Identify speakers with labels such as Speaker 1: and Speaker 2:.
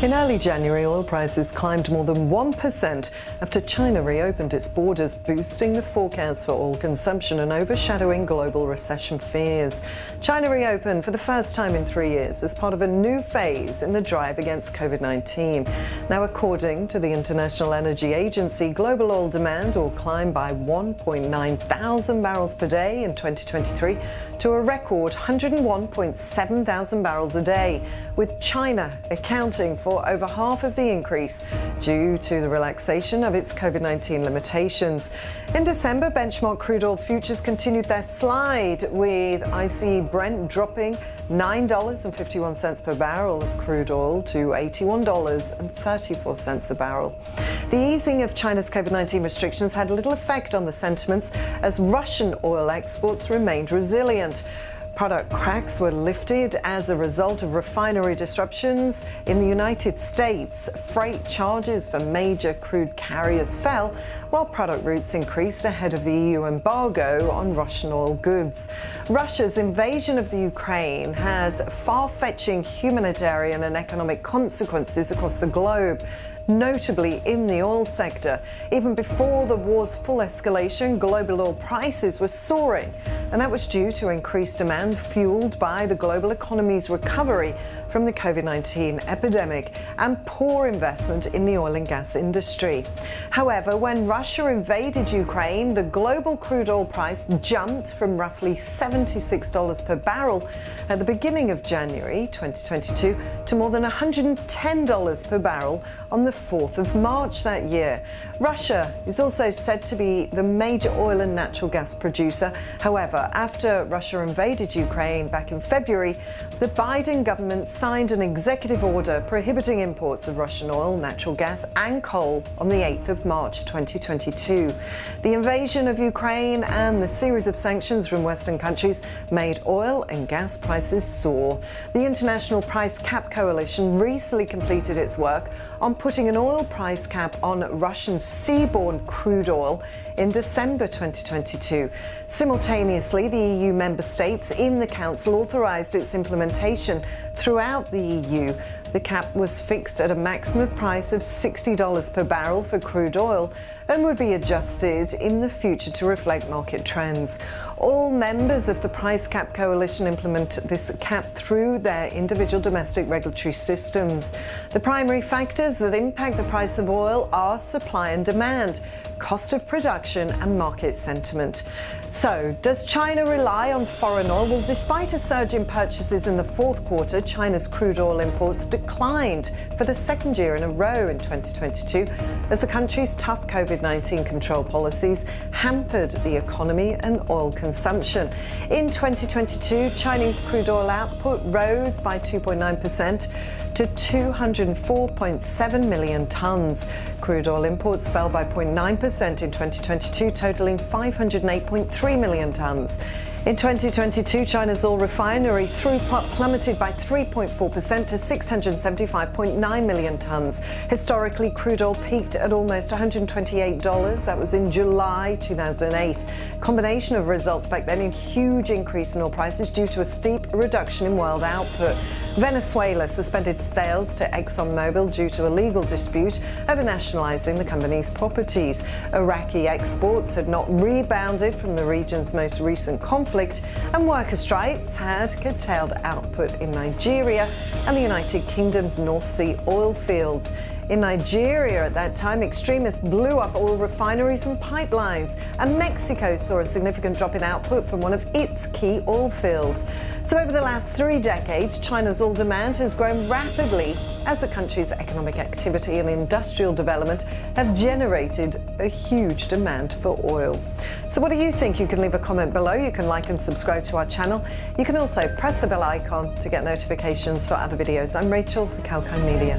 Speaker 1: In early January, oil prices climbed more than 1% after China reopened its borders, boosting the forecast for oil consumption and overshadowing global recession fears. China reopened for the first time in 3 years as part of a new phase in the drive against COVID-19. Now, according to the International Energy Agency, global oil demand will climb by 1.9 thousand barrels per day in 2023 to a record 101.7 thousand barrels a day, with China accounting for over half of the increase due to the relaxation of its COVID-19 limitations. In December, benchmark crude oil futures continued their slide, with ICE Brent dropping $9.51 per barrel of crude oil to $81.34 a barrel. The easing of China's COVID-19 restrictions had little effect on the sentiments as Russian oil exports remained resilient. Product cracks were lifted as a result of refinery disruptions in the United States. Freight charges for major crude carriers fell, while product routes increased ahead of the EU embargo on Russian oil goods. Russia's invasion of the Ukraine has far-fetching humanitarian and economic consequences across the globe, notably in the oil sector. Even before the war's full escalation, global oil prices were soaring, and that was due to increased demand fueled by the global economy's recovery from the COVID-19 epidemic and poor investment in the oil and gas industry. However, when Russia invaded Ukraine, the global crude oil price jumped from roughly $76 per barrel at the beginning of January 2022 to more than $110 per barrel on the 4th of March that year. Russia is also said to be the major oil and natural gas producer. However, after Russia invaded Ukraine back in February, the Biden government signed an executive order prohibiting imports of Russian oil, natural gas and coal on the 8th of March 2022. The invasion of Ukraine and the series of sanctions from Western countries made oil and gas prices soar. The International Price Cap Coalition recently completed its work on putting an oil price cap on Russian seaborne crude oil in December 2022. Simultaneously, the EU member states in the Council authorised its implementation throughout the EU. The cap was fixed at a maximum price of $60 per barrel for crude oil and would be adjusted in the future to reflect market trends. All members of the Price Cap Coalition implement this cap through their individual domestic regulatory systems. The primary factors that impact the price of oil are supply and demand, cost of production and market sentiment. So, does China rely on foreign oil? Well, despite a surge in purchases in the fourth quarter, China's crude oil imports declined for the second year in a row in 2022 as the country's tough COVID-19 control policies hampered the economy and oil consumption. In 2022, Chinese crude oil output rose by 2.9% to 204.7 million tons. Crude oil imports fell by 0.9% in 2022, totaling 508.3 million tons. In 2022, China's oil refinery throughput plummeted by 3.4% to 675.9 million tons. Historically, crude oil peaked at almost $128. That was in July 2008. Combination of results back then in huge increase in oil prices due to a steep reduction in world output. Venezuela suspended sales to ExxonMobil due to a legal dispute over nationalizing the company's properties. Iraqi exports had not rebounded from the region's most recent conflict, and worker strikes had curtailed output in Nigeria and the United Kingdom's North Sea oil fields. In Nigeria at that time, extremists blew up oil refineries and pipelines, and Mexico saw a significant drop in output from one of its key oil fields. So over the last 3 decades, China's oil demand has grown rapidly as the country's economic activity and industrial development have generated a huge demand for oil. So what do you think? You can leave a comment below. You can like and subscribe to our channel. You can also press the bell icon to get notifications for other videos. I'm Rachel for Kalkine Media.